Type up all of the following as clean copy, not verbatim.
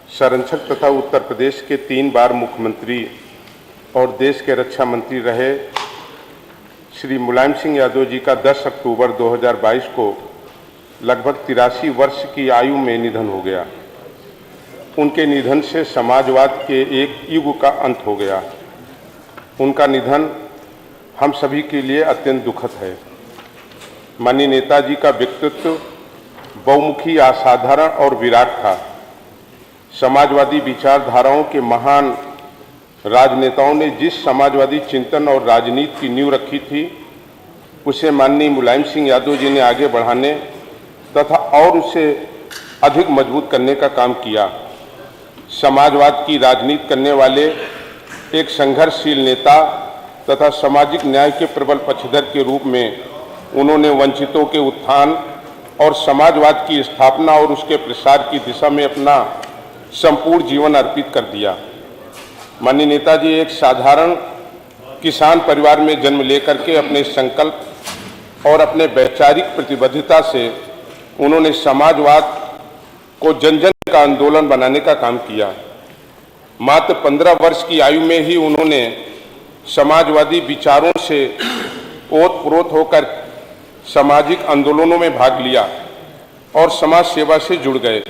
संरक्षक तथा उत्तर प्रदेश के 3 बार मुख्यमंत्री और देश के रक्षा मंत्री रहे श्री मुलायम सिंह यादव जी का 10 अक्टूबर 2022 को लगभग 83 वर्ष की आयु में निधन हो गया। उनके निधन से समाजवाद के एक युग का अंत हो गया। उनका निधन हम सभी के लिए अत्यंत दुखद है। माननीय नेताजी का व्यक्तित्व बहुमुखी, असाधारण और विराट था। समाजवादी विचारधाराओं के महान राजनेताओं ने जिस समाजवादी चिंतन और राजनीति की नींव रखी थी, उसे माननीय मुलायम सिंह यादव जी ने आगे बढ़ाने तथा और उसे अधिक मजबूत करने का काम किया। समाजवाद की राजनीति करने वाले एक संघर्षशील नेता तथा सामाजिक न्याय के प्रबल पक्षधर के रूप में उन्होंने वंचितों के उत्थान और समाजवाद की स्थापना और उसके प्रसार की दिशा में अपना संपूर्ण जीवन अर्पित कर दिया। माननीय नेताजी एक साधारण किसान परिवार में जन्म लेकर के अपने संकल्प और अपने वैचारिक प्रतिबद्धता से उन्होंने समाजवाद को जन जन का आंदोलन बनाने का काम किया। मात्र 15 वर्ष की आयु में ही उन्होंने समाजवादी विचारों से ओतप्रोत होकर सामाजिक आंदोलनों में भाग लिया और समाज सेवा से जुड़ गए।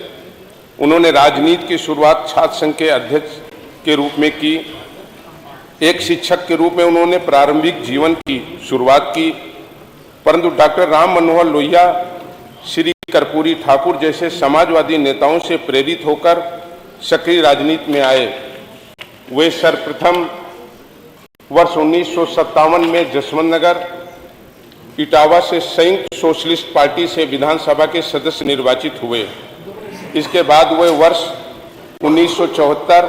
उन्होंने राजनीति की शुरुआत छात्र संघ के अध्यक्ष के रूप में की। एक शिक्षक के रूप में उन्होंने प्रारंभिक जीवन की शुरुआत की, परंतु डॉक्टर राम मनोहर लोहिया, श्री कर्पूरी ठाकुर जैसे समाजवादी नेताओं से प्रेरित होकर सक्रिय राजनीति में आए। वे सर्वप्रथम वर्ष 1957 में जसवंत नगर इटावा से संयुक्त सोशलिस्ट पार्टी से विधानसभा के सदस्य निर्वाचित हुए। इसके बाद वे वर्ष 1974,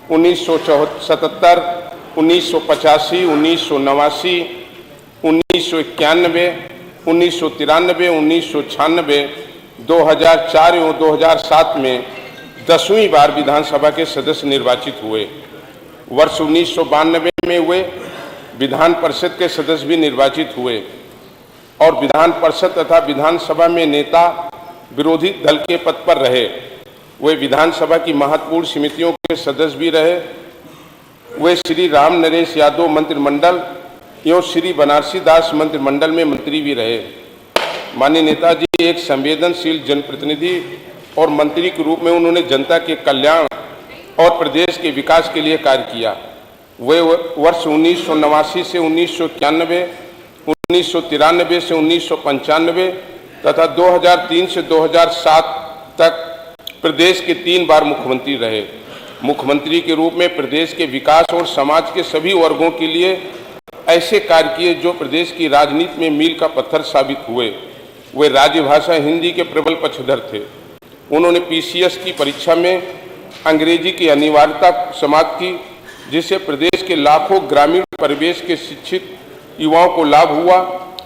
1977, 1985, 1989, 1991, 1993, 1996, 2004 एवं 2007 में 10वीं बार विधानसभा के सदस्य निर्वाचित हुए। वर्ष 1992 में वे विधान परिषद के सदस्य भी निर्वाचित हुए और विधान परिषद तथा विधानसभा में नेता विरोधी दल के पद पर रहे। वे विधानसभा की महत्वपूर्ण समितियों के सदस्य भी रहे। वे श्री राम नरेश यादव मंत्रिमंडल एवं श्री बनारसी दास मंत्रिमंडल में मंत्री भी रहे। माननीय नेताजी एक संवेदनशील जनप्रतिनिधि और मंत्री के रूप में उन्होंने जनता के कल्याण और प्रदेश के विकास के लिए कार्य किया। वे वर्ष 1989 से 1991, 1993 से 1995 तथा 2003 से 2007 तक प्रदेश के 3 बार मुख्यमंत्री रहे। मुख्यमंत्री के रूप में प्रदेश के विकास और समाज के सभी वर्गों के लिए ऐसे कार्य किए जो प्रदेश की राजनीति में मील का पत्थर साबित हुए। वे राजभाषा हिंदी के प्रबल पक्षधर थे। उन्होंने पीसीएस की परीक्षा में अंग्रेजी की अनिवार्यता समाप्त की, जिससे प्रदेश के लाखों ग्रामीण परिवेश के शिक्षित युवाओं को लाभ हुआ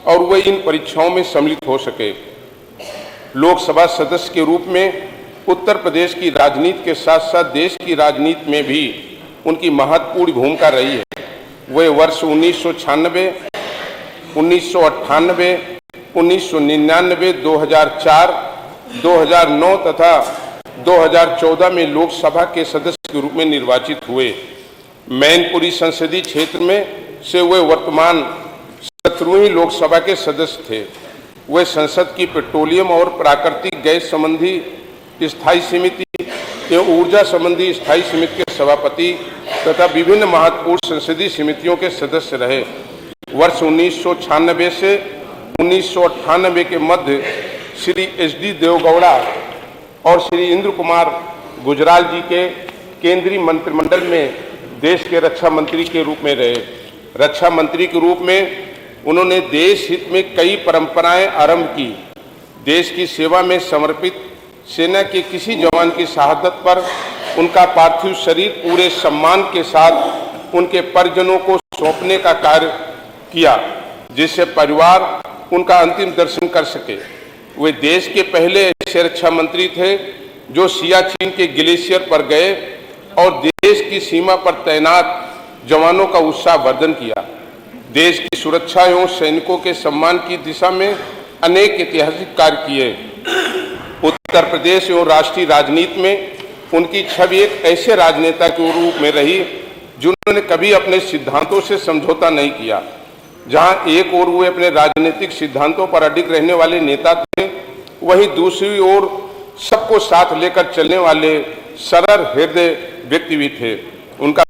और वे इन परीक्षाओं में सम्मिलित हो सके। लोकसभा सदस्य के रूप में उत्तर प्रदेश की राजनीति के साथ साथ देश की राजनीति में भी उनकी महत्वपूर्ण भूमिका रही है। वे वर्ष 1996, 1998, 1999, 2004, 2009 तथा 2014 में लोकसभा के सदस्य के रूप में निर्वाचित हुए। मैनपुरी संसदीय क्षेत्र में से वे वर्तमान 17वीं लोकसभा के सदस्य थे। वे संसद की पेट्रोलियम और प्राकृतिक गैस संबंधी स्थायी समिति एवं ऊर्जा संबंधी स्थायी समिति के सभापति तथा विभिन्न महत्वपूर्ण संसदीय समितियों के सदस्य रहे। वर्ष 1996 से 1998 के मध्य श्री एच.डी. देवगौड़ा और श्री इंद्र कुमार गुजराल जी के केंद्रीय मंत्रिमंडल में देश के रक्षा मंत्री के रूप में रहे। रक्षा मंत्री के रूप में उन्होंने देश हित में कई परंपराएं आरंभ की। देश की सेवा में समर्पित सेना के किसी जवान की शहादत पर उनका पार्थिव शरीर पूरे सम्मान के साथ उनके परिजनों को सौंपने का कार्य किया, जिससे परिवार उनका अंतिम दर्शन कर सके। वे देश के पहले ऐसे रक्षा मंत्री थे जो सियाचिन के ग्लेशियर पर गए और देश की सीमा पर तैनात जवानों का उत्साहवर्धन किया। देश की सुरक्षा एवं सैनिकों के सम्मान की दिशा में अनेक ऐतिहासिक कार्य किए। उत्तर प्रदेश एवं राष्ट्रीय राजनीति में उनकी छवि एक ऐसे राजनेता के रूप में रही जिन्होंने कभी अपने सिद्धांतों से समझौता नहीं किया। जहां एक ओर वे अपने राजनीतिक सिद्धांतों पर अडिग रहने वाले नेता थे, वहीं दूसरी ओर सबको साथ लेकर चलने वाले सरल हृदय व्यक्ति भी थे। उनका